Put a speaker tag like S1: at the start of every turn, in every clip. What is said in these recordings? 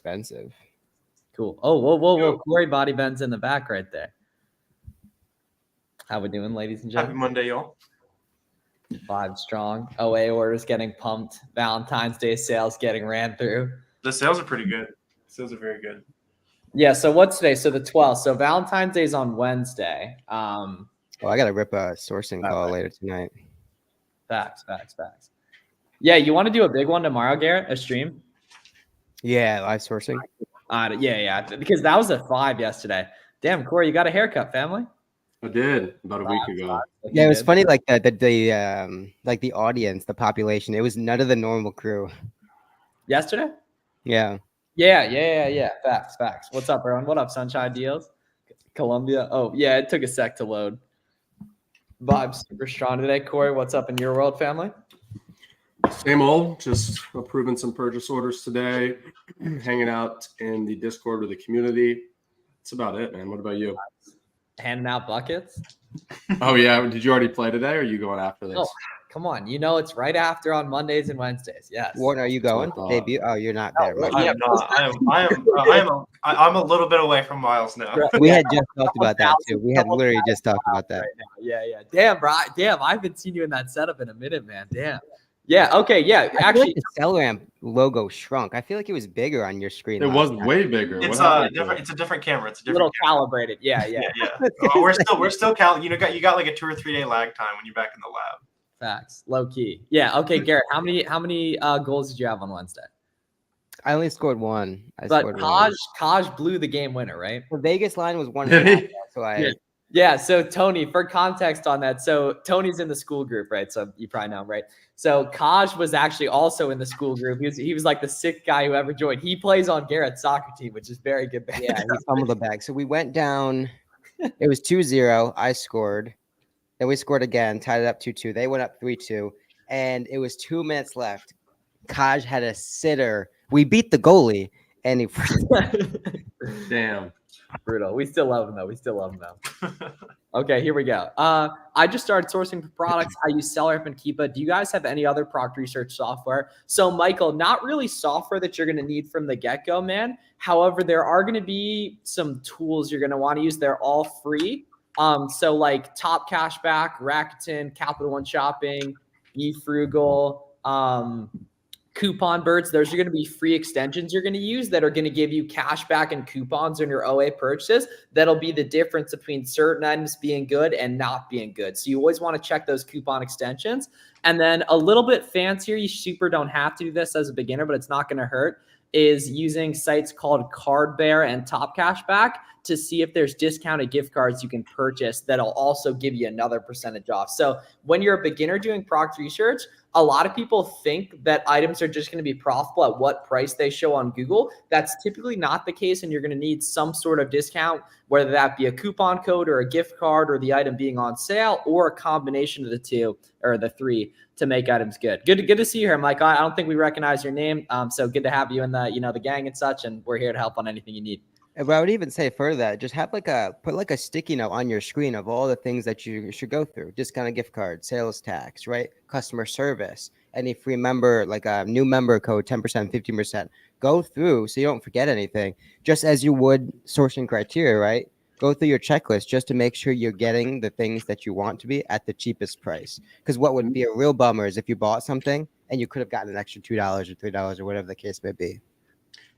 S1: expensive.
S2: Cool. Oh, whoa. Corey Body Bend's in the back right there. How we doing, ladies and gentlemen?
S3: Happy Monday, y'all.
S2: 5 strong. OA orders getting pumped. Valentine's Day sales getting ran through.
S3: The sales are pretty good. Sales are very good.
S2: Yeah, so what's today? So the 12th. So Valentine's Day is on Wednesday.
S1: I got to rip a sourcing call later tonight.
S2: Facts. Yeah, you want to do a big one tomorrow, Garrett? A stream?
S1: Yeah, live sourcing.
S2: Yeah. Because that was at 5 yesterday. Damn, Corey, you got a haircut, family?
S4: I did about a week ago.
S1: Yeah, it was funny. Like the audience, the population. It was none of the normal crew.
S2: Yesterday?
S1: Yeah.
S2: Yeah. Facts. What's up, everyone? What up, Sunshine Deals? Columbia. Oh, yeah, it took a sec to load. Vibes super strong today. Corey, what's up in your world, family?
S4: Same old, just approving some purchase orders today, hanging out in the Discord with the community. That's about it, man. What about you?
S2: Handing out buckets.
S4: Oh, yeah. Did you already play today, or are you going after this?
S2: Oh, come on. You know it's right after on Mondays and Wednesdays. Yes.
S1: Warren, are you going? Debut? Oh, you're not there. Right?
S3: I am not. I'm a little bit away from Miles now.
S1: We had just talked about that too. We had literally just talked about that.
S2: Right now. Yeah. Damn, bro. Damn, I haven't seen you in that setup in a minute, man. Damn. Yeah. Okay. Yeah. Actually,
S1: the Cell Ramp logo shrunk. I feel like it was bigger on your screen.
S4: It was way bigger.
S3: It's a different camera. It's a different
S2: calibrated. Yeah.
S3: We're still you got like a 2 or 3 day lag time when you're back in the lab.
S2: Facts. Low key. Yeah. Okay, Garrett. How many goals did you have on Wednesday?
S1: I only scored 1.
S2: But Kaj blew the game winner, right?
S1: The Vegas line was 1.5. So
S2: Yeah, so Tony, for context on that, so Tony's in the school group, right? So you probably know him, right? So Kaj was actually also in the school group. He was like the 6th guy who ever joined. He plays on Garrett's soccer team, which is very good.
S1: Yeah, he fumbled the bag. So we went down. It was 2-0. I scored. Then we scored again, tied it up 2-2. They went up 3-2, and it was 2 minutes left. Kaj had a sitter. We beat the goalie, and he.
S4: Damn.
S2: Brutal. We still love him though. Okay, here we go. I just started sourcing for products. I use SellerApp and Keepa. Do you guys have any other product research software? So, Michael, not really software that you're going to need from the get-go, man. However, there are going to be some tools you're going to want to use. They're all free. So like Top Cashback, Rakuten, Capital One Shopping, eFrugal, Coupon Birds. Those are going to be free extensions you're going to use that are going to give you cash back and coupons on your OA purchases. That'll be the difference between certain items being good and not being good. So you always want to check those coupon extensions. And then a little bit fancier, you super don't have to do this as a beginner, but it's not going to hurt, is using sites called Cardbear and Top Cashback to see if there's discounted gift cards you can purchase that'll also give you another percentage off. So when you're a beginner doing product research, a lot of people think that items are just going to be profitable at what price they show on Google. That's typically not the case, and you're going to need some sort of discount, whether that be a coupon code or a gift card or the item being on sale or a combination of the 2 or the 3 to make items good. Good to see you here, Mike. I don't think we recognize your name, so good to have you in the gang and such, and we're here to help on anything you need.
S1: But I would even say further that just have put a sticky note on your screen of all the things that you should go through. Discounted gift card, sales tax, right? Customer service, any free member, like a new member code, 10%, 15%. Go through so you don't forget anything, just as you would sourcing criteria, right? Go through your checklist just to make sure you're getting the things that you want to be at the cheapest price. Because what would be a real bummer is if you bought something and you could have gotten an extra $2 or $3 or whatever the case may be.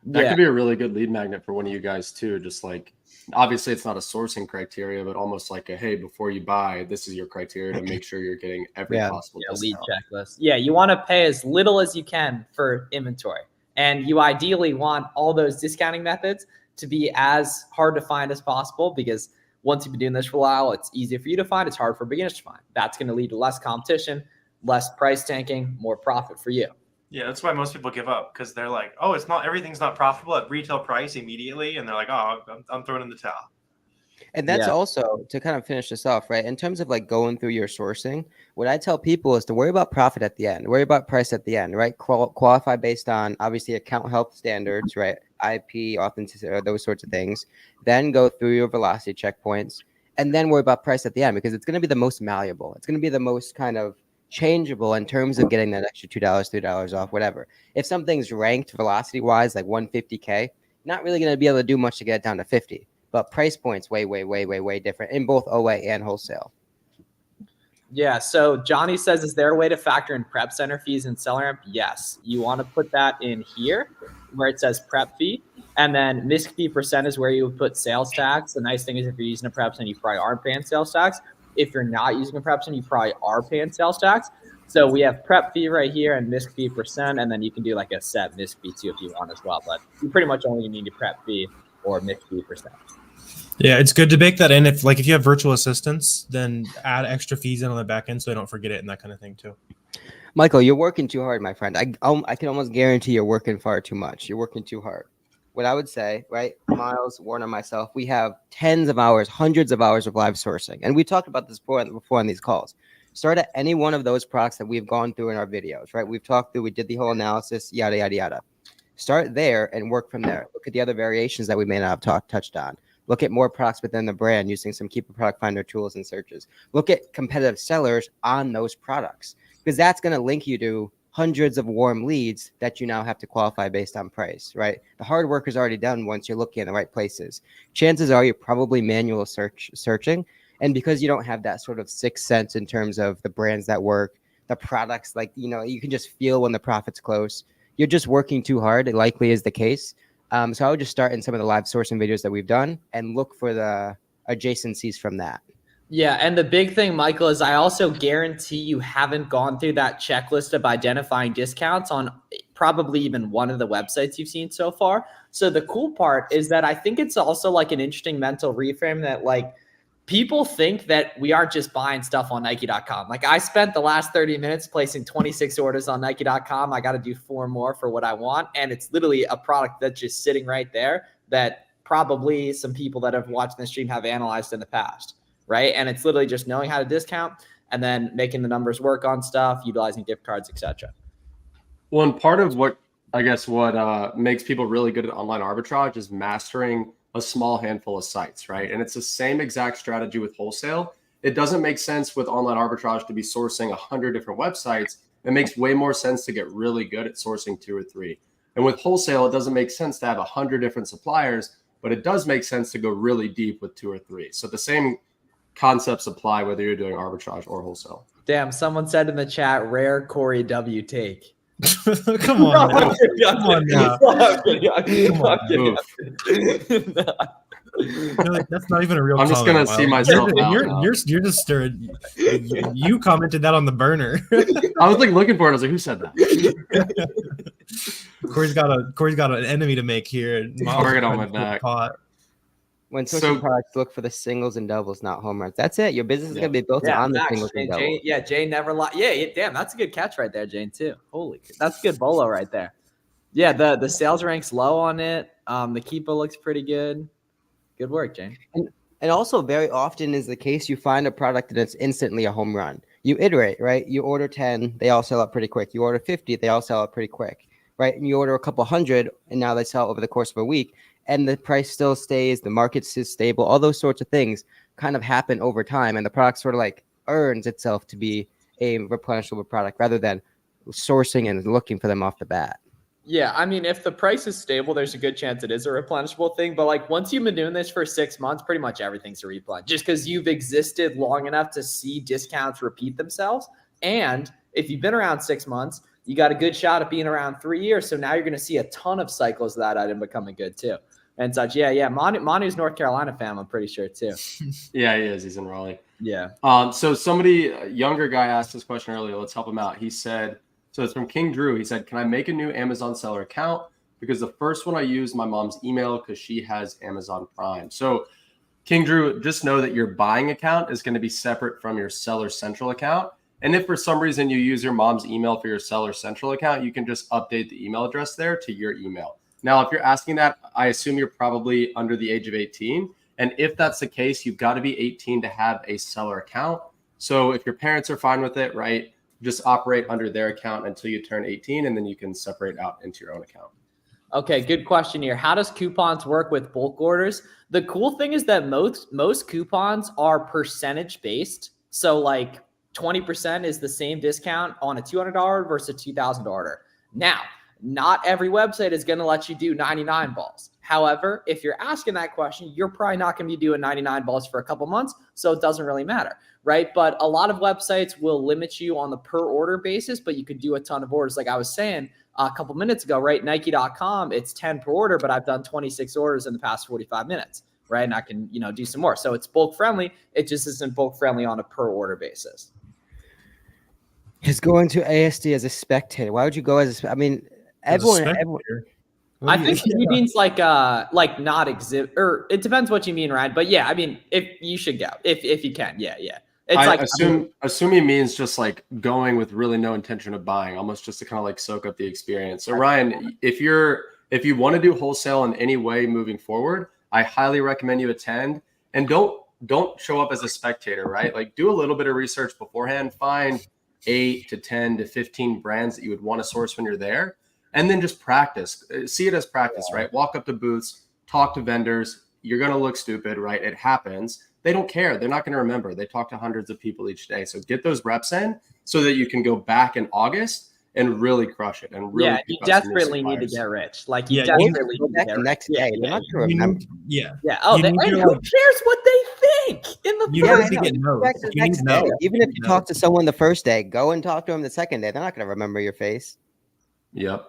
S4: That could be a really good lead magnet for one of you guys too. Just like, obviously it's not a sourcing criteria, but almost like a, hey, before you buy, this is your criteria to make sure you're getting every possible
S2: lead checklist. Yeah, you want to pay as little as you can for inventory. And you ideally want all those discounting methods to be as hard to find as possible, because once you've been doing this for a while, it's easy for you to find. It's hard for beginners to find. That's going to lead to less competition, less price tanking, more profit for you.
S3: Yeah, that's why most people give up, because they're like, oh, everything's not profitable at retail price immediately. And they're like, oh, I'm throwing in the towel.
S1: And that's also to kind of finish this off, right? In terms of like going through your sourcing, what I tell people is to worry about profit at the end, worry about price at the end, right? Qualify based on obviously account health standards, right? IP, authenticity, those sorts of things. Then go through your velocity checkpoints and then worry about price at the end, because it's going to be the most malleable. It's going to be the most kind of changeable in terms of getting that extra $2, $3 off, whatever. If something's ranked velocity wise, like 150K, not really going to be able to do much to get it down to 50. But price points way different in both OA and wholesale.
S2: Yeah. So Johnny says, is there a way to factor in prep center fees and seller amp? Yes. You want to put that in here where it says prep fee. And then MISC fee percent is where you would put sales tax. The nice thing is if you're using a prep center, you probably aren't paying sales tax. If you're not using a prep center, you probably are paying sales tax. So we have prep fee right here and MISC fee percent. And then you can do like a set MISC fee too if you want as well. But you pretty much only need a prep fee or MISC fee percent.
S5: Yeah, it's good to bake that in. If you have virtual assistants, then add extra fees in on the back end so they don't forget it and that kind of thing too.
S1: Michael, you're working too hard, my friend. I can almost guarantee you're working far too much. You're working too hard. What I would say, right, Miles, Warner, myself, we have tens of hours, hundreds of hours of live sourcing. And we talked about this before on these calls. Start at any one of those products that we've gone through in our videos, right? We've talked through, we did the whole analysis, yada, yada, yada. Start there and work from there. Look at the other variations that we may not have touched on. Look at more products within the brand using some Keepa product finder tools and searches. Look at competitive sellers on those products because that's going to link you to hundreds of warm leads that you now have to qualify based on price, right? The hard work is already done once you're looking in the right places. Chances are you're probably manual searching. And because you don't have that sort of sixth sense in terms of the brands that work, the products, like, you can just feel when the profit's close. You're just working too hard. It likely is the case. So I would just start in some of the live sourcing videos that we've done and look for the adjacencies from that.
S2: Yeah. And the big thing, Michael, is I also guarantee you haven't gone through that checklist of identifying discounts on probably even one of the websites you've seen so far. So the cool part is that I think it's also like an interesting mental reframe that like people think that we aren't just buying stuff on Nike.com. Like I spent the last 30 minutes placing 26 orders on Nike.com. I got to do 4 more for what I want. And it's literally a product that's just sitting right there that probably some people that have watched the stream have analyzed in the past. Right. And it's literally just knowing how to discount and then making the numbers work on stuff, utilizing gift cards, etc.
S4: Well, and part of what makes people really good at online arbitrage is mastering a small handful of sites, right? And it's the same exact strategy with wholesale. It doesn't make sense with online arbitrage to be sourcing 100 different websites. It makes way more sense to get really good at sourcing 2 or 3. And with wholesale, it doesn't make sense to have 100 different suppliers, but it does make sense to go really deep with 2 or 3. So the same concepts apply whether you're doing arbitrage or wholesale.
S2: Damn, someone said in the chat, rare Corey W take.
S5: Come on, man. Come on now. That's not even a real.
S4: I'm just gonna see myself.
S5: You're just stirred. You commented that on the burner.
S4: I was like looking for it. I was like, who said that?
S5: Corey's got an enemy to make here.
S4: Target on my back.
S1: When sourcing products, look for the singles and doubles, not home runs. That's it. Your business is going to be built on the singles and doubles.
S2: Jane never lied. Yeah, damn, that's a good catch right there, Jane, too. Holy, that's a good bolo right there. Yeah, the sales rank's low on it. The Keepa looks pretty good. Good work, Jane.
S1: And also very often is the case you find a product and it's instantly a home run. You iterate, right? You order 10, they all sell out pretty quick. You order 50, they all sell out pretty quick, right? And you order a couple hundred, and now they sell over the course of a week. And the price still stays, the market is stable, all those sorts of things kind of happen over time. And the product sort of like earns itself to be a replenishable product rather than sourcing and looking for them off the bat.
S2: Yeah, I mean, if the price is stable, there's a good chance it is a replenishable thing. But like once you've been doing this for 6 months, pretty much everything's a replenish just because you've existed long enough to see discounts repeat themselves. And if you've been around 6 months, you got a good shot at being around 3 years. So now you're going to see a ton of cycles of that item becoming good too. And such. Yeah. Manu's North Carolina fan, I'm pretty sure too.
S4: Yeah, he is. He's in Raleigh.
S2: Yeah.
S4: So somebody, a younger guy asked this question earlier. Let's help him out. He said, so it's from King Drew. He said, can I make a new Amazon seller account? Because the first one I used my mom's email because she has Amazon Prime. So King Drew, just know that your buying account is going to be separate from your Seller Central account. And if for some reason you use your mom's email for your Seller Central account, you can just update the email address there to your email. Now, if you're asking that, I assume you're probably under the age of 18. And if that's the case, you've got to be 18 to have a seller account. So if your parents are fine with it, right, just operate under their account until you turn 18, and then you can separate out into your own account.
S2: Okay, good question here. How does coupons work with bulk orders? The cool thing is that most coupons are percentage based. So like 20% is the same discount on a $200 order versus a $2,000 order. Now, not every website is going to let you do 99 balls. However, if you're asking that question, you're probably not going to be doing 99 balls for a couple months, so it doesn't really matter, right? But a lot of websites will limit you on the per order basis, but you could do a ton of orders. Like I was saying a couple minutes ago, right? Nike.com, it's 10 per order, but I've done 26 orders in the past 45 minutes, right? And I can, do some more. So it's bulk friendly. It just isn't bulk friendly on a per order basis.
S1: Is going to ASD as a spectator. Why would you go as everyone.
S2: I think he means like not exhibit, or it depends what you mean, Ryan. But yeah, I mean, if you should go, if you can, yeah. It's
S4: assume he means just like going with really no intention of buying, almost just to kind of like soak up the experience. So Ryan, if you want to do wholesale in any way moving forward, I highly recommend you attend, and don't show up as a spectator, right? Like do a little bit of research beforehand, find 8 to 10 to 15 brands that you would want to source when you're there. And then just practice. See it as practice, right? Walk up to booths, talk to vendors. You're going to look stupid, right? It happens. They don't care. They're not going to remember. They talk to hundreds of people each day. So get those reps in so that you can go back in August and really crush it. And really,
S2: you desperately need to get rich. Like you desperately need to get
S1: the next day. They're not going to remember.
S2: Yeah. Oh, and who cares what they think in the
S5: first day?
S1: Even if you talk to someone the first day, go and talk to them the second day. They're not going to remember your face.
S4: Yep.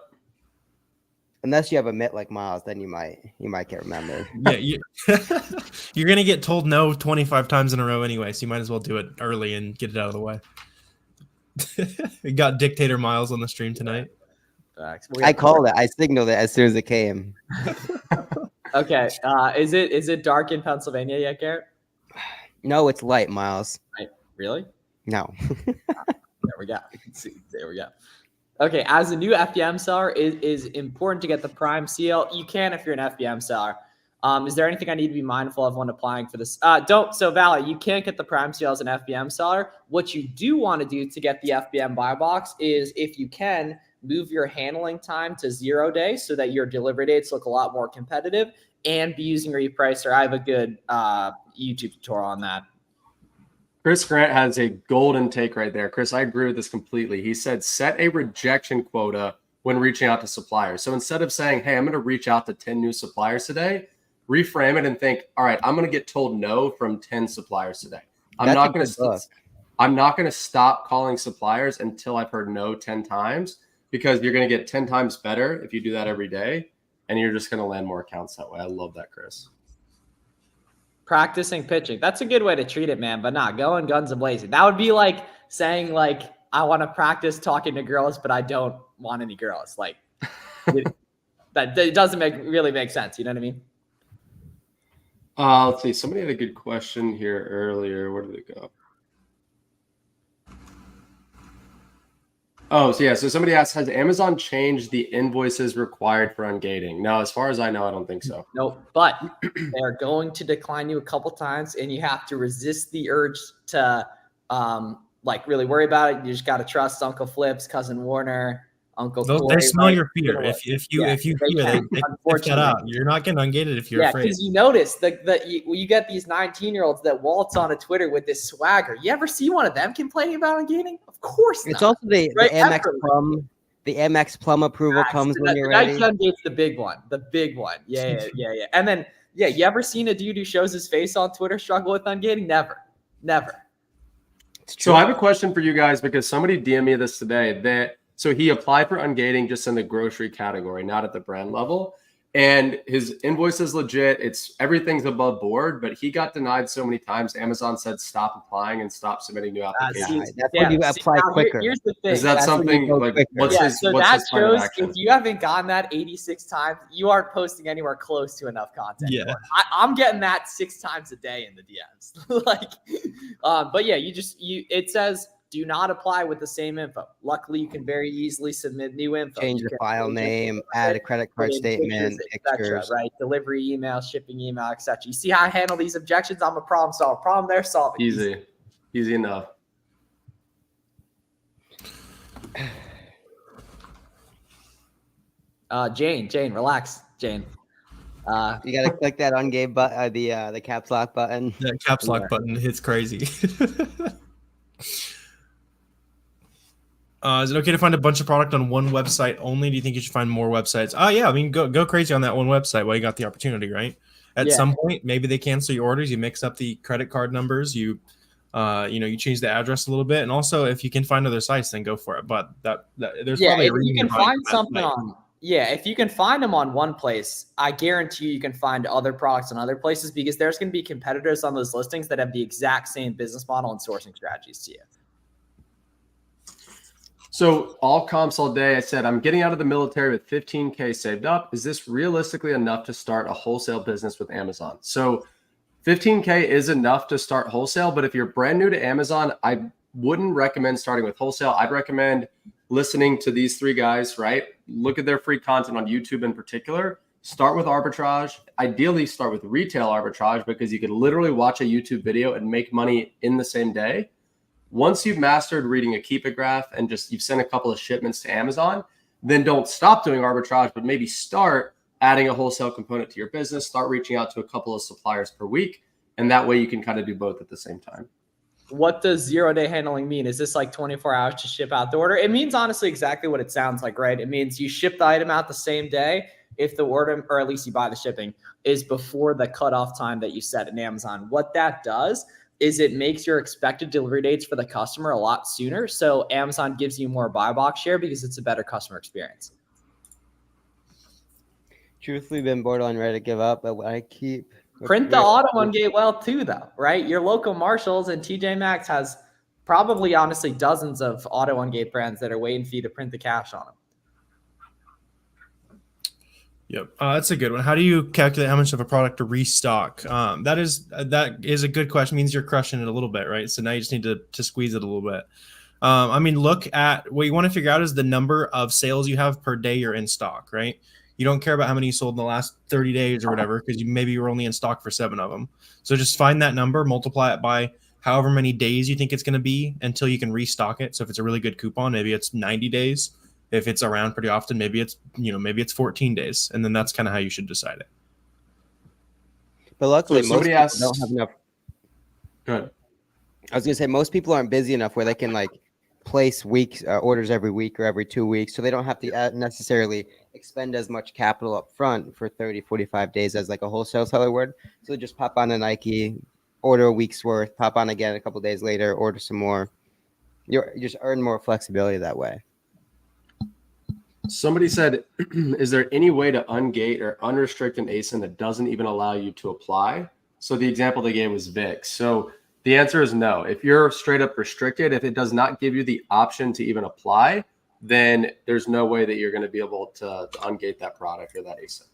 S1: Unless you have a mitt like Miles, then you might get remembered.
S5: Yeah, you're gonna get told no 25 times in a row anyway, so you might as well do it early and get it out of the way. We got Dictator Miles on the stream tonight.
S1: I called it. I signaled it as soon as it came.
S2: Okay. Is it dark in Pennsylvania yet, Garrett?
S1: No, it's light, Miles.
S2: Right. Really?
S1: No.
S2: There we go. There we go. Okay, as a new FBM seller, it is important to get the Prime seal. You can if you're an FBM seller. Is there anything I need to be mindful of when applying for this? So Valley, you can't get the Prime seal as an FBM seller. What you do want to do to get the FBM buy box is, if you can, move your handling time to 0 days so that your delivery dates look a lot more competitive, and be using Repricer. I have a good YouTube tutorial on that.
S4: Chris Grant has a golden take right there. Chris, I agree with this completely. He said, set a rejection quota when reaching out to suppliers. So instead of saying, hey, I'm going to reach out to 10 new suppliers today, reframe it and think, all right, I'm going to get told no from 10 suppliers today. I'm not going to stop calling suppliers until I've heard no 10 times, because you're going to get 10 times better if you do that every day, and you're just going to land more accounts that way. I love that, Chris.
S2: Practicing pitching. That's a good way to treat it, man, but not going guns a-blazing. That would be like saying, like, I want to practice talking to girls, but I don't want any girls. Like, that doesn't really make sense. You know what I mean?
S4: Let's see. Somebody had a good question here earlier. Where did it go? Oh, so yeah. So somebody asked, has Amazon changed the invoices required for ungating? No, as far as I know, I don't think so.
S2: Nope. But they're going to decline you a couple times, and you have to resist the urge to really worry about it. You just got to trust Uncle Flips, Cousin Warner, Uncle Corey.
S5: They smell your fear. If you fear, they shut out. You're not getting ungated if you're afraid.
S2: Because you notice that you get these 19-year-olds that waltz onto Twitter with this swagger. You ever see one of them complaining about ungating? Of course not.
S1: It's also the Amex Plum. The Amex Plum approval comes when you're ready.
S2: Nike ungate's the big one. The big one. Yeah. And then, you ever seen a dude who shows his face on Twitter struggle with ungating? Never.
S4: So I have a question for you guys, because somebody DM'd me this today. So he applied for ungating just in the grocery category, not at the brand level. And his invoice is legit. Everything's above board, but he got denied so many times. Amazon said, stop applying and stop submitting new applications.
S1: That's when you apply quicker.
S2: Here's the thing.
S4: Is that something like, what's his plan of action?
S2: If you haven't gotten that 86 times, you aren't posting anywhere close to enough content.
S5: Yeah.
S2: I'm getting that 6 times a day in the DMs. But yeah, it says, do not apply with the same info. Luckily, you can very easily submit new info.
S1: Change your file name, add a credit card statement,
S2: pictures, right? Delivery email, shipping email, etc. You see how I handle these objections? I'm a problem solver. Problem there, solve it.
S4: Easy enough.
S2: Jane, relax, Jane.
S1: You gotta click that ungave button, the caps lock button.
S5: That caps lock button hits crazy. Is it okay to find a bunch of product on one website only? Do you think you should find more websites? Oh yeah, I mean go crazy on that one website while you got the opportunity, right? At some point, maybe they cancel your orders. You mix up the credit card numbers. You change the address a little bit, and also if you can find other sites, then go for it. But there's probably a
S2: if
S5: reason
S2: you can
S5: you're buying
S2: find
S5: from that
S2: something
S5: site.
S2: on if you can find them on one place, I guarantee you can find other products on other places because there's going to be competitors on those listings that have the exact same business model and sourcing strategies to you.
S4: So all comps all day. I said, I'm getting out of the military with 15K saved up. Is this realistically enough to start a wholesale business with Amazon? So 15K is enough to start wholesale, but if you're brand new to Amazon, I wouldn't recommend starting with wholesale. I'd recommend listening to these three guys, right? Look at their free content on YouTube in particular. Start with arbitrage. Ideally, start with retail arbitrage because you can literally watch a YouTube video and make money in the same day. Once you've mastered reading a Keep It graph and just you've sent a couple of shipments to Amazon, then don't stop doing arbitrage, but maybe start adding a wholesale component to your business, start reaching out to a couple of suppliers per week. And that way you can kind of do both at the same time.
S2: What does 0-day handling mean? Is this like 24 hours to ship out the order? It means honestly exactly what it sounds like, right? It means you ship the item out the same day if the order, or at least you buy the shipping, is before the cutoff time that you set in Amazon. What that does is it makes your expected delivery dates for the customer a lot sooner. So Amazon gives you more buy box share because it's a better customer experience.
S1: Truthfully, been borderline ready to give up, but I keep
S2: print the auto one gate well too, though, right? Your local Marshalls and TJ Maxx has probably honestly dozens of auto one gate brands that are waiting for you to print the cash on them.
S5: Yep, that's a good one. How do you calculate how much of a product to restock? That is a good question. It means you're crushing it a little bit, right? So now you just need to squeeze it a little bit. I mean, look at what you want to figure out is the number of sales you have per day you're in stock, right? You don't care about how many you sold in the last 30 days or whatever because maybe you were only in stock for 7 of them. So just find that number, multiply it by however many days you think it's going to be until you can restock it. So if it's a really good coupon, maybe it's 90 days. If it's around pretty often, maybe it's 14 days. And then that's kind of how you should decide it.
S1: But luckily,
S4: So
S1: most people
S4: asks,
S1: don't have enough.
S4: Go ahead.
S1: I was going to say most people aren't busy enough where they can like place orders every week or every 2 weeks. So they don't have to necessarily expend as much capital up front for 30, 45 days as like a wholesale seller would. So they just pop on a Nike, order a week's worth, pop on again a couple days later, order some more. You just earn more flexibility that way.
S4: Somebody said, is there any way to ungate or unrestrict an ASIN that doesn't even allow you to apply? So the example they gave was VIX. So the answer is no. If you're straight up restricted, if it does not give you the option to even apply, then there's no way that you're going to be able to ungate that product or that ASIN.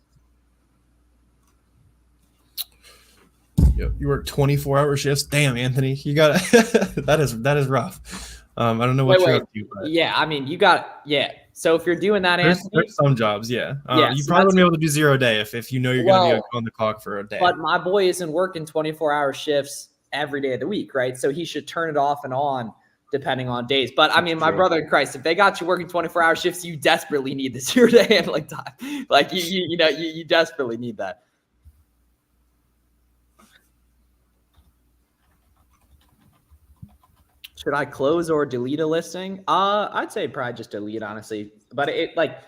S5: Yep. You work 24-hour shifts. Damn, Anthony, you got that is rough. I don't know what you're up to. But
S2: yeah, I mean, you got So if you're doing that, Anthony,
S5: there's some jobs, you
S2: so
S5: probably wouldn't be able to do 0 day if you know you're going to be on the clock for a day.
S2: But my boy isn't working 24-hour shifts every day of the week, right? So he should turn it off and on depending on days. But I mean, my brother in Christ, if they got you working 24-hour shifts, you desperately need the 0 day handling time. Like you desperately need that. Should I close or delete a listing? I'd say probably just delete, honestly. But it like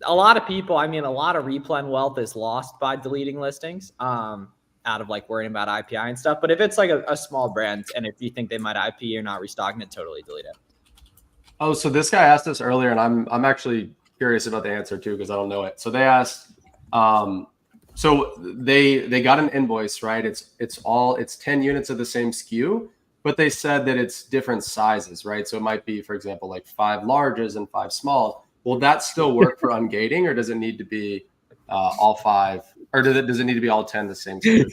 S2: a lot of people, I mean, a lot of replen wealth is lost by deleting listings out of like worrying about IPI and stuff. But if it's like a small brand and if you think they might IP, you're not restocking it, totally delete it.
S4: Oh, so this guy asked us earlier, and I'm actually curious about the answer too because I don't know it. So they asked, so they got an invoice, right? It's 10 units of the same SKU. But they said that it's different sizes, right? So it might be, for example, like 5 larges and 5 small. Will that still work for ungating, or does it need to be all 5, or does it need to be all 10 the same size?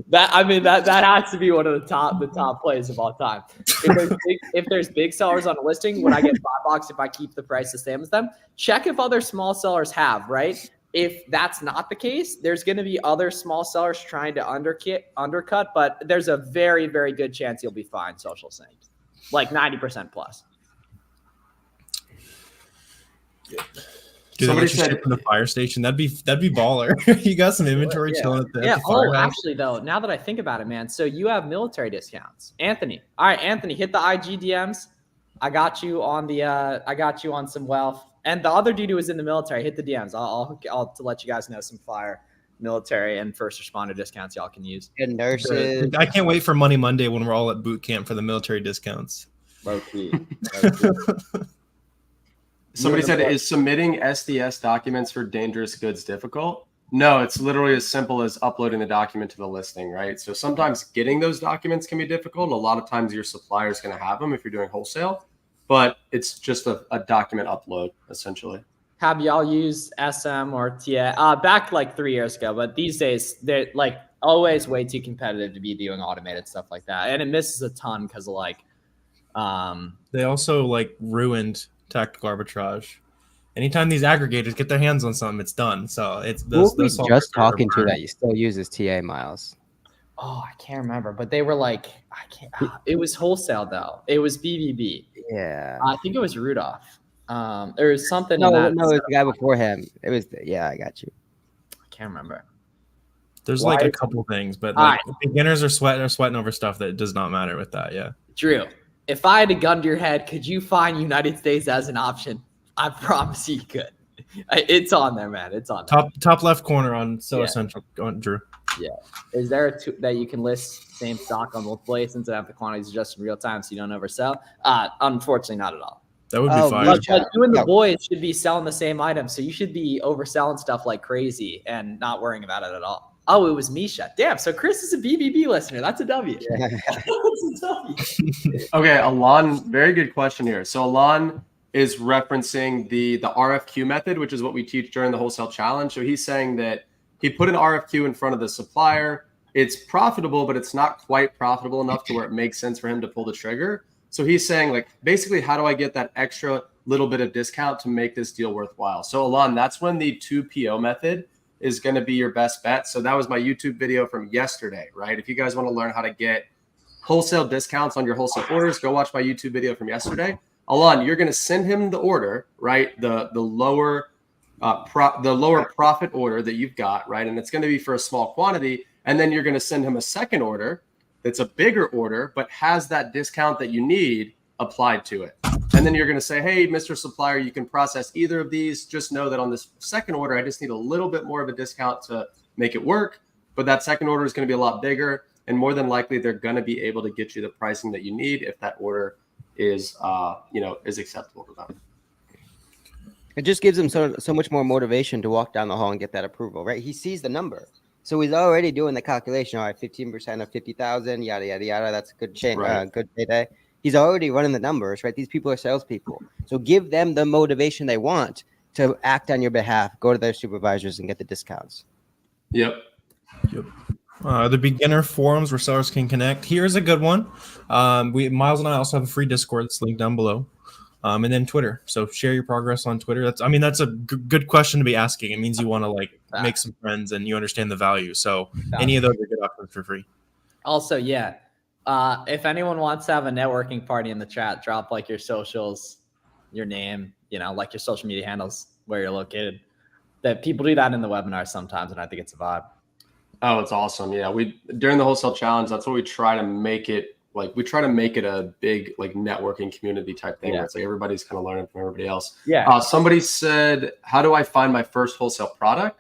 S2: That has to be one of the top plays of all time. If there's big sellers on a listing, when I get buy box, if I keep the price the same as them, check if other small sellers have, right? If that's not the case, there's going to be other small sellers trying to undercut, but there's a very, very good chance you'll be fine social synced, like 90% plus.
S5: Good Do they
S4: Somebody
S5: let you
S4: said-
S5: ship from the fire station? That'd be baller. You got some inventory chilling at the
S2: Yeah. Oh,
S5: firehouse.
S2: actually, though, now that I think about it, man. So you have military discounts, Anthony. All right, Anthony, hit the IG DMs. I got you on the. I got you on some wealth, and the other dude who was in the military. Hit the DMs. I'll to let you guys know some fire military and first responder discounts y'all can use.
S1: And nurses.
S5: I can't wait for Money Monday when we're all at boot camp for the military discounts.
S2: Low key.
S4: Somebody said, is submitting SDS documents for dangerous goods difficult? No, it's literally as simple as uploading the document to the listing, right? So sometimes getting those documents can be difficult. A lot of times your supplier is going to have them if you're doing wholesale, but it's just a document upload, essentially.
S2: Have y'all used SM or TA? Back like 3 years ago, but these days they're like always way too competitive to be doing automated stuff like that. And it misses a ton because of like
S5: They also like ruined tactical arbitrage. Anytime these aggregators get their hands on something, it's done. So it's
S1: Who were we
S5: softwares
S1: just
S5: are
S1: talking to
S5: burned.
S1: that you still uses TA Miles?
S2: oh, I can't remember, but they were like it was wholesale though. It was BBB.
S1: Yeah.
S2: I think it was Rudolph. There was something
S1: No,
S2: in that.
S1: it was the guy before him. It was I got you.
S2: I can't remember.
S5: There's
S2: Why
S5: like a
S2: is-
S5: couple things, but
S2: All
S5: like beginners are sweating over stuff that does not matter with that. Yeah.
S2: Drew, if I had a gun to your head, could you find United States as an option? I promise you could. It's on there, man. It's on there.
S5: Top left corner on Seller
S2: Yeah.
S5: Central on Drew.
S2: Is there that you can list same stock on both places and have the quantities adjusted in real time so you don't oversell? Unfortunately, not at all.
S5: That would be
S1: Oh,
S5: fire.
S1: Misha.
S2: But you and the
S1: Yeah.
S2: boys should be selling the same item, so you should be overselling stuff like crazy and not worrying about it at all. Oh, it was Misha. Damn, so Chris is a BBB listener. That's a W. That's a W.
S4: Okay, Alon, very good question here. So Alon is referencing the RFQ method, which is what we teach during the wholesale challenge. So he's saying that he put an RFQ in front of the supplier. It's profitable, but it's not quite profitable enough to where it makes sense for him to pull the trigger. So he's saying, like, basically, how do I get that extra little bit of discount to make this deal worthwhile? So Alon, that's when the 2PO method is going to be your best bet. So that was my YouTube video from yesterday, right? If you guys want to learn how to get wholesale discounts on your wholesale orders, go watch my YouTube video from yesterday. Alon, you're going to send him the order, right? The lower profit order that you've got, right? And it's going to be for a small quantity. And then you're going to send him a second order that's a bigger order, but has that discount that you need applied to it. And then you're going to say, hey, Mr. Supplier, you can process either of these. Just know that on this second order, I just need a little bit more of a discount to make it work. But that second order is going to be a lot bigger. And more than likely, they're going to be able to get you the pricing that you need if that order is acceptable to them.
S1: It just gives him so much more motivation to walk down the hall and get that approval, right? He sees the number. So he's already doing the calculation. All right, 15% of 50,000, yada, yada, yada. That's a good chain,
S4: Right.
S1: good payday. He's already running the numbers, right? These people are salespeople. So give them the motivation they want to act on your behalf, go to their supervisors and get the discounts.
S4: Yep.
S5: The beginner forums where sellers can connect. Here's a good one. Miles and I also have a free Discord that's linked down below. And then Twitter. So share your progress on Twitter. That's a good question to be asking. It means you want to like make some friends and you understand the value. So any of those are good options for free.
S2: Also, yeah. If anyone wants to have a networking party in the chat, drop like your socials, your name, like your social media handles, where you're located. That people do that in the webinar sometimes, and I think it's a vibe.
S4: Oh, it's awesome. Yeah. During the wholesale challenge, that's what we try to make it. Like we try to make it a big like networking community type thing.
S2: Yeah.
S4: Where it's like everybody's kind of learning from everybody else.
S2: Yeah.
S4: Somebody said, how do I find my first wholesale product?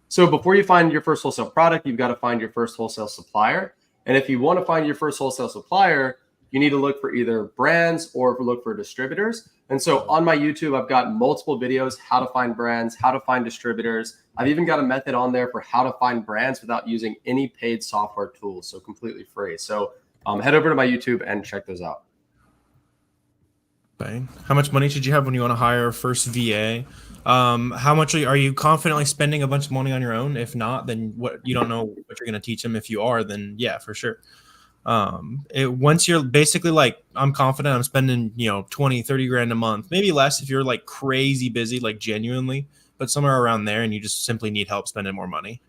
S4: So before you find your first wholesale product, you've got to find your first wholesale supplier. And if you want to find your first wholesale supplier, you need to look for either brands or look for distributors. And so on my YouTube, I've got multiple videos, how to find brands, how to find distributors. I've even got a method on there for how to find brands without using any paid software tools. So completely free. So head over to my YouTube and check those out.
S5: Bang. How much money should you have when you want to hire a first VA? How much are you confidently spending a bunch of money on your own? If not, then you don't know what you're going to teach them. If you are, then yeah, for sure. Once you're basically like, I'm confident I'm spending, 20, 30 grand a month, maybe less if you're like crazy busy, like genuinely, but somewhere around there and you just simply need help spending more money.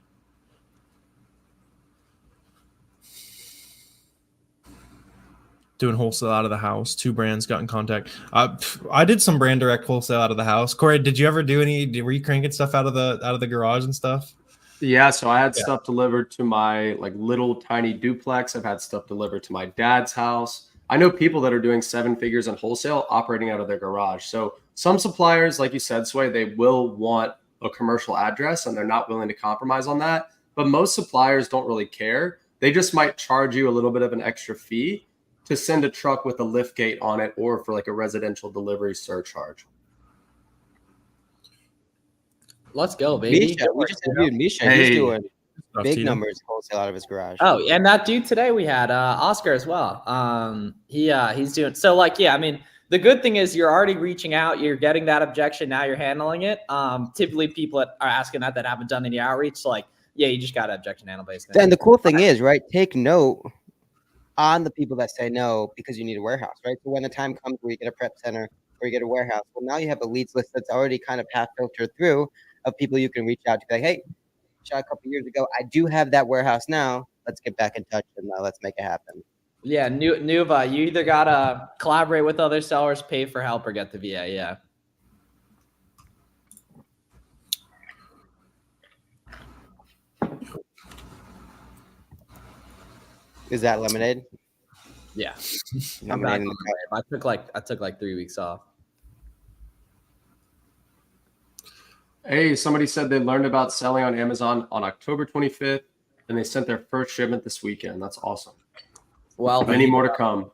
S5: doing wholesale out of the house. 2 brands got in contact. I did some brand direct wholesale out of the house. Corey, did you ever do any? Were you cranking stuff out of the garage and stuff?
S4: Yeah, so I had stuff delivered to my like little tiny duplex. I've had stuff delivered to my dad's house. I know people that are doing 7 figures in wholesale operating out of their garage. So some suppliers, like you said, Sway, they will want a commercial address and they're not willing to compromise on that. But most suppliers don't really care. They just might charge you a little bit of an extra fee to send a truck with a lift gate on it or for like a residential delivery surcharge.
S2: Let's go, baby.
S1: Misha, we just interviewed Misha.
S4: Hey.
S1: He's doing big numbers wholesale out of his garage.
S2: Oh, and that dude today we had Oscar as well. He's doing so. Like, yeah, I mean, the good thing is you're already reaching out. You're getting that objection. Now you're handling it. Typically, people that are asking that haven't done any outreach. So, like, yeah, you just got to objection handle based.
S1: And the cool thing is, right? Take note on the people that say no because you need a warehouse, right? So when the time comes where you get a prep center or you get a warehouse, well, now you have a leads list that's already kind of half filtered through of people you can reach out to. Be like, hey, shot a couple years ago, I do have that warehouse now. Let's get back in touch and let's make it happen.
S2: Yeah, Nuva, you either gotta collaborate with other sellers, pay for help, or get the VA. Yeah.
S1: Is that lemonade?
S2: Yeah.
S1: Lemonade in the cup.
S2: I took like 3 weeks off.
S4: Hey, somebody said they learned about selling on Amazon on October 25th, and they sent their first shipment this weekend. That's awesome.
S2: Well,
S4: Many more to come.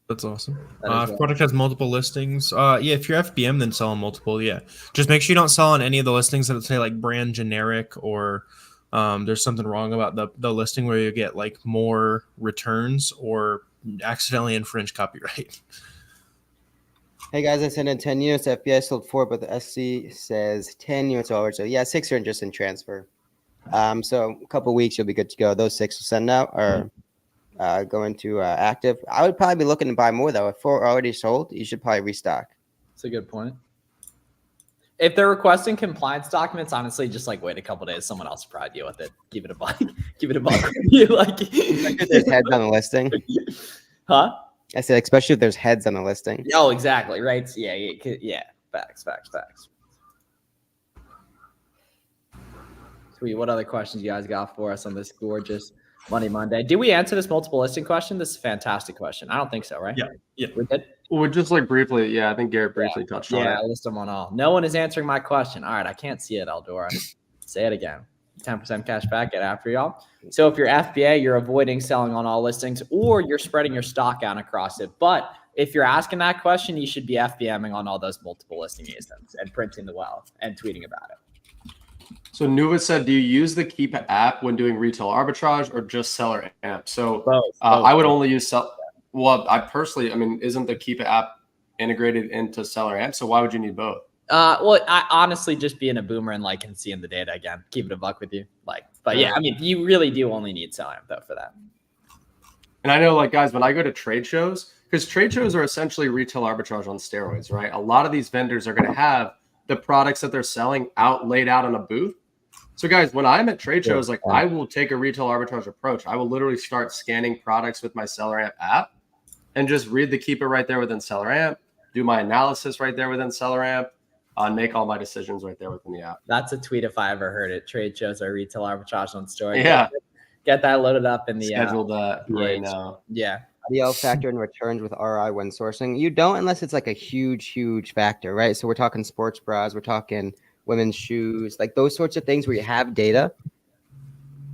S5: That's awesome.
S2: That is
S5: If product has multiple listings, yeah, if you're FBM, then sell on multiple. Yeah, just make sure you don't sell on any of the listings that say like brand generic or there's something wrong about the listing where you get like more returns or accidentally infringe copyright.
S1: Hey guys, I sent in 10 units. FBI sold 4, but the SC says 10 units over. So yeah, 6 are just in transfer. So a couple weeks, you'll be good to go. Those 6 will send out or go into active. I would probably be looking to buy more though. If 4 are already sold, you should probably restock.
S2: That's a good point. If they're requesting compliance documents, honestly, just like wait a couple days. Someone else will probably deal with it. Give it a buck. Give it a buck. Like,
S1: If there's heads on the listing.
S2: huh?
S1: I said, especially if there's heads on the listing.
S2: Oh, exactly. Right. So, yeah. Facts. Sweet. What other questions you guys got for us on this gorgeous Money Monday? Did we answer this multiple listing question? This is a fantastic question. I don't think so, right?
S5: Yeah.
S2: We did?
S4: Well, just like briefly, yeah, I think Garrett briefly touched on
S2: Yeah,
S4: it.
S2: I list them on all. No one is answering my question. All right, I can't see it, Eldora. Say it again. 10% cash back at after y'all. So if you're FBA, you're avoiding selling on all listings or you're spreading your stock out across it. But if you're asking that question, you should be FBMing on all those multiple listing ASINs and printing the wealth and tweeting about it.
S4: So Nuva said, do you use the Keep app when doing retail arbitrage or just seller amp? So
S2: Both.
S4: I would only use Well, I personally, I mean, isn't the Keep app integrated into seller amp? So why would you need both?
S2: Well, I honestly just being a boomer and like and seeing the data again, keep it a buck with you. Like, but yeah, I mean, you really do only need seller amp though for that.
S4: And I know, like, guys, when I go to trade shows, because trade shows are essentially retail arbitrage on steroids, right? A lot of these vendors are going to have the products that they're selling laid out on a booth. So, guys, when I'm at trade shows, like, I will take a retail arbitrage approach. I will literally start scanning products with my Seller Amp app and just read the keep it right there within Seller Amp, do my analysis right there within Seller Amp, make all my decisions right there within the app.
S2: That's a tweet if I ever heard it. Trade shows are retail arbitrage on story.
S4: Yeah.
S2: Get that loaded up in the
S4: Schedule that right now.
S2: Yeah.
S1: How do y'all factor in returns with RI when sourcing? You don't unless it's like a huge factor, right? So we're talking sports bras, we're talking women's shoes, like those sorts of things where you have data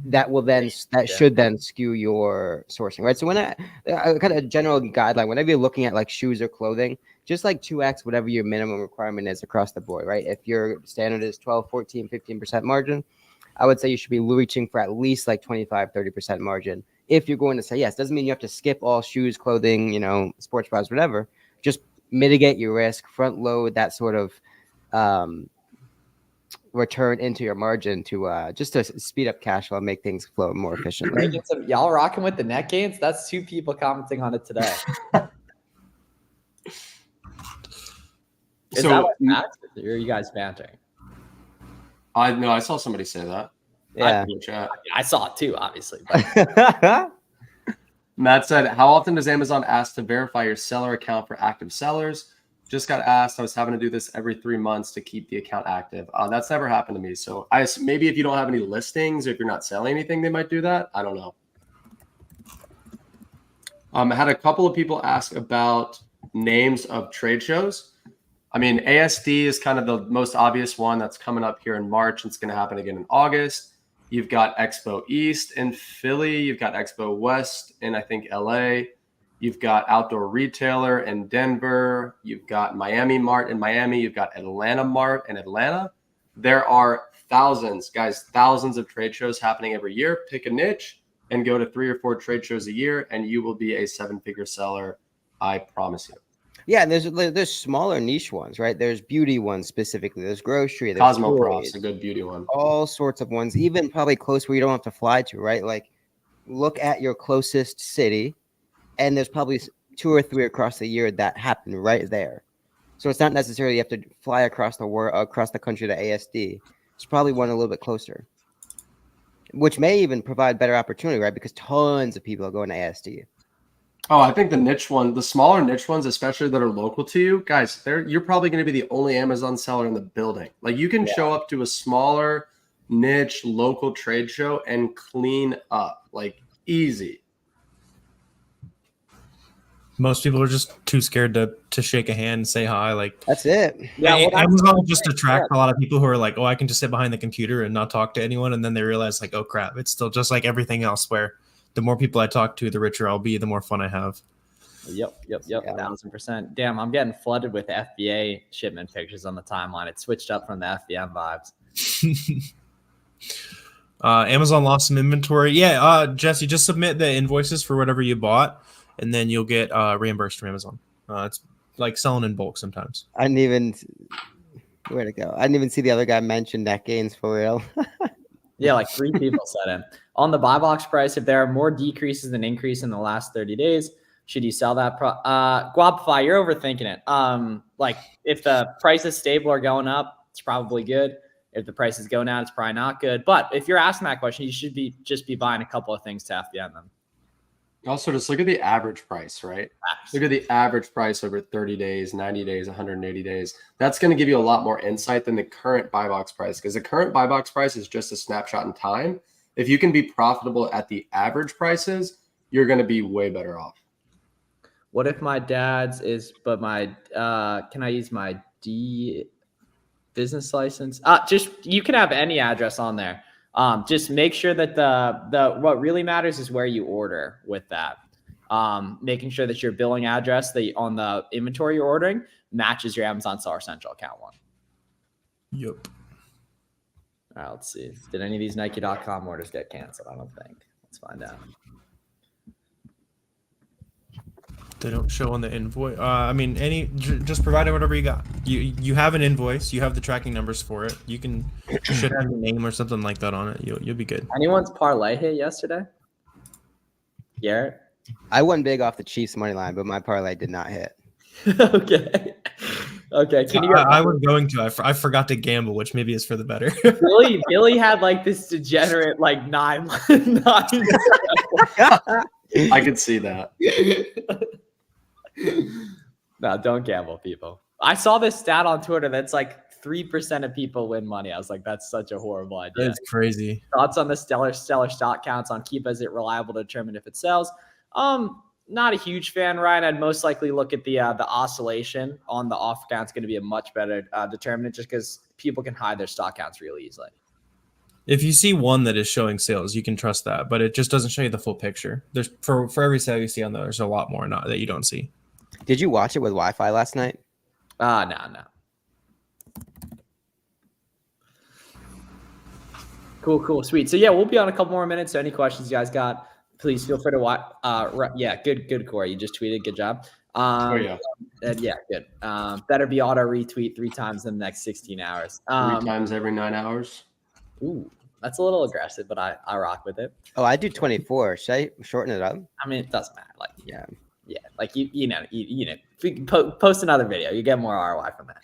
S1: that will then should then skew your sourcing, right? So when I kind of general guideline, whenever you're looking at like shoes or clothing, just like 2x whatever your minimum requirement is across the board, right? If your standard is 12, 14, 15% margin, I would say you should be reaching for at least like 25, 30% margin. If you're going to say yes, doesn't mean you have to skip all shoes, clothing, sports bras, whatever. Just mitigate your risk, front load that sort of return into your margin to just to speed up cash flow and make things flow more efficiently.
S2: Y'all rocking with the net gains? That's 2 people commenting on it today. Is
S4: So-
S2: that what facts? Or are you guys bantering?
S4: I saw somebody say that.
S1: Yeah.
S4: In the chat.
S2: I saw it too, obviously. But
S4: Matt said, how often does Amazon ask to verify your seller account for active sellers? Just got asked. I was having to do this every 3 months to keep the account active. That's never happened to me. So maybe if you don't have any listings, or if you're not selling anything, they might do that. I don't know. I had a couple of people ask about names of trade shows. I mean, ASD is kind of the most obvious one that's coming up here in March. It's going to happen again in August. You've got Expo East in Philly. You've got Expo West in, I think, LA. You've got Outdoor Retailer in Denver. You've got Miami Mart in Miami. You've got Atlanta Mart in Atlanta. There are thousands of trade shows happening every year. Pick a niche and go to 3 or 4 trade shows a year, and you will be a 7-figure seller. I promise you.
S1: Yeah, and there's smaller niche ones, right? There's beauty ones specifically. There's grocery. There's
S4: Cosmoprof,
S1: toys,
S4: a good beauty one.
S1: all sorts of ones, even probably close where you don't have to fly to, right? Like, look at your closest city, and there's probably 2 or 3 across the year that happen right there. So it's not necessarily you have to fly across the world, across the country to ASD. It's probably one a little bit closer, which may even provide better opportunity, right? Because tons of people are going to ASD.
S4: Oh, I think the smaller niche ones, especially that are local to you, guys, you're probably going to be the only Amazon seller in the building. Like, you can show up to a smaller niche local trade show and clean up, like, easy.
S5: Most people are just too scared to shake a hand and say hi. Like,
S1: That's it.
S2: Yeah, well,
S5: Amazon will just attract a lot of people who are like, oh, I can just sit behind the computer and not talk to anyone. And then they realize, like, oh, crap, it's still just like everything else, where the more people I talk to, the richer I'll be, the more fun I have.
S2: Yep,
S1: Yeah.
S2: 1000%. Damn, I'm getting flooded with FBA shipment pictures on the timeline. It switched up from the FBM vibes.
S5: Amazon lost some inventory. Yeah, Jesse, just submit the invoices for whatever you bought, and then you'll get reimbursed from Amazon. It's like selling in bulk sometimes.
S1: I didn't even where'd it go? I didn't even see the other guy mention net gains for real.
S2: Yeah, like 3 people said it. On the buy box price, if there are more decreases than increase in the last 30 days, should you sell that? Guapify, you're overthinking it. Like, if the price is stable or going up, it's probably good. If the price is going down, it's probably not good. But if you're asking that question, you should just be buying a couple of things to FBM them.
S4: Also, just look at the average price, right? Look at the average price over 30 days, 90 days, 180 days. That's going to give you a lot more insight than the current buy box price, because the current buy box price is just a snapshot in time. If you can be profitable at the average prices, you're going to be way better off.
S2: What if my dad's is, but my, can I use my D business license? Just, you can have any address on there. Just make sure that what really matters is where you order with that. Making sure that your billing address on the inventory you're ordering matches your Amazon Seller Central account one.
S5: Yep.
S2: All right, let's see. Did any of these Nike.com orders get canceled? I don't think. Let's find out.
S5: They don't show on the invoice. I mean, just provide it whatever you got. You have an invoice. You have the tracking numbers for it. You should have your name or something like that on it. You'll be good.
S2: Anyone's parlay hit yesterday? Garrett?
S1: I won big off the Chiefs money line, but my parlay did not hit.
S2: Okay. Okay. Can you?
S5: I was going to. I forgot to gamble, which maybe is for the better.
S2: Billy had like this degenerate like 9.
S4: I could see that.
S2: No, don't gamble, people. I saw this stat on Twitter that's like 3% of people win money. I was like, that's such a horrible idea.
S5: That's crazy.
S2: Thoughts on the stellar stock counts on Keep? Is it reliable to determine if it sells? Not a huge fan, Ryan. I'd most likely look at the oscillation on the off count's going to be a much better determinant, just because people can hide their stock counts really easily.
S5: If you see one that is showing sales, you can trust that, but it just doesn't show you the full picture. There's for every sale you see on there, there's a lot more that you don't see.
S1: Did you watch it with Wi-Fi last night?
S2: No. Cool, sweet. So yeah, we'll be on a couple more minutes. So any questions you guys got, please feel free to watch. Yeah, good, Corey. You just tweeted. Good job.
S4: Yeah.
S2: Yeah, good. Better be auto retweet 3 times in the next 16 hours.
S4: 3 times every 9 hours.
S2: Ooh, that's a little aggressive, but I rock with it.
S1: Oh, I do 24. Should I shorten it up?
S2: I mean, it doesn't matter. Like,
S1: Yeah.
S2: Like you know, if you post another video, you get more ROI from that.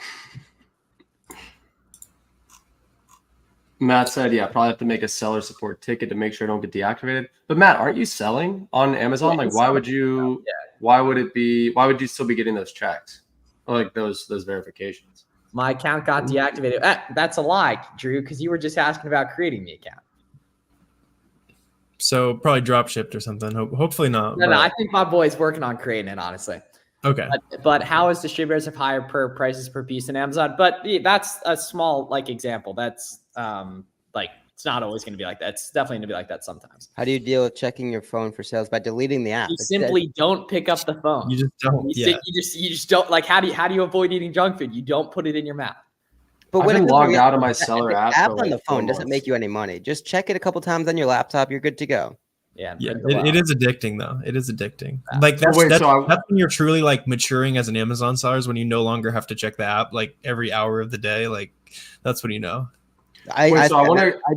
S4: Matt said, yeah, probably have to make a seller support ticket to make sure I don't get deactivated. But Matt, aren't you selling on Amazon?
S2: Yeah,
S4: Like, why would you?
S2: Yeah.
S4: Why would it be? Why would you still be getting those checks, like those verifications?
S2: My account got deactivated. That's a lie, Drew, because you were just asking about creating the account.
S5: So probably drop shipped or something. Hopefully not.
S2: No, I think my boy's working on creating it, honestly.
S5: Okay.
S2: But how is distributors have higher prices per piece in Amazon? But that's a small example. That's it's not always going to be like that. It's definitely going to be like that sometimes.
S1: How do you deal with checking your phone for sales? By deleting the app.
S2: You simply don't pick up the phone.
S5: You just don't.
S2: You just don't. Like, how do you avoid eating junk food? You don't put it in your mouth.
S1: But
S4: I've been logged out of my seller app.
S1: App
S4: for
S1: on the
S4: like
S1: phone
S4: 4
S1: doesn't
S4: months.
S1: make you any money. Just check it a couple times on your laptop. You're good to go.
S2: Yeah.
S5: It is addicting though. It is addicting.
S2: Yeah.
S5: Like that's
S4: wait,
S5: that's
S4: so
S5: when you're truly like maturing as an Amazon seller is when you no longer have to check the app like every hour of the day. Like that's when you know.
S1: I
S4: I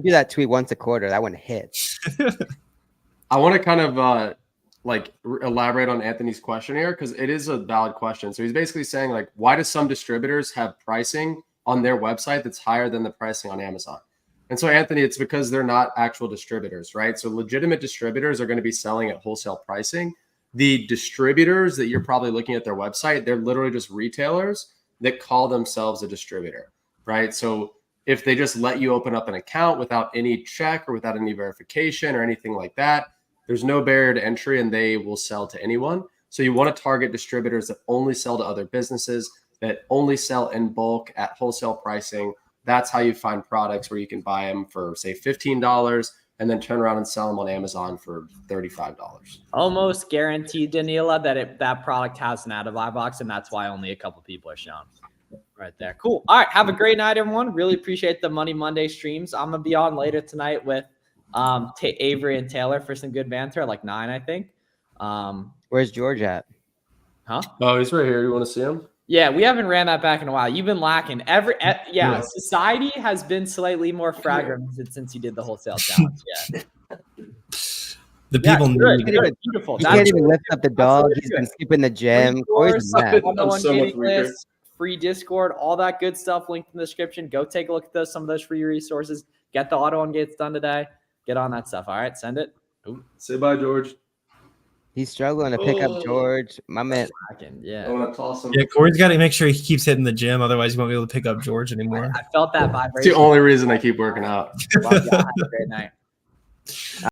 S1: do that tweet once a quarter. That one hits.
S4: I want to kind of elaborate on Anthony's question here because it is a valid question. So he's basically saying like, why do some distributors have pricing on their website that's higher than the pricing on Amazon? And so, Anthony, it's because they're not actual distributors, right? So legitimate distributors are going to be selling at wholesale pricing. The distributors that you're probably looking at their website, they're literally just retailers that call themselves a distributor, right? So if they just let you open up an account without any check or without any verification or anything like that, there's no barrier to entry and they will sell to anyone. So you want to target distributors that only sell to other businesses, that only sell in bulk at wholesale pricing. That's how you find products where you can buy them for, say, $15 and then turn around and sell them on Amazon for $35.
S2: Almost guaranteed, Daniela, that product has an out-of-buy box, and that's why only a couple people are shown. Right there. Cool. All right. Have a great night, everyone. Really appreciate the Money Monday streams. I'm going to be on later tonight with Avery and Taylor for some good banter at like 9, I think.
S1: Where's George at?
S2: Huh?
S4: Oh, he's right here. You want to see him?
S2: Yeah, we haven't ran that back in a while. You've been lacking. Society has been slightly more fragmented since you did the wholesale challenge. Yeah.
S5: The people need
S2: good. Beautiful.
S1: He can't even lift up the dog. He's been skipping the gym. Corey's a mess.
S4: I'm so much weaker.
S2: Free Discord, all that good stuff linked in the description. Go take a look at some of those free resources. Get the auto on gates done today. Get on that stuff. All right, send it.
S4: Ooh. Say bye, George.
S1: He's struggling to pick up George. My man.
S2: Yeah.
S4: I want to toss him.
S5: Yeah, Corey's got to make sure he keeps hitting the gym. Otherwise, he won't be able to pick up George anymore.
S2: I felt that
S4: It's
S2: vibration.
S4: the only reason I keep working out.
S2: Have a great night.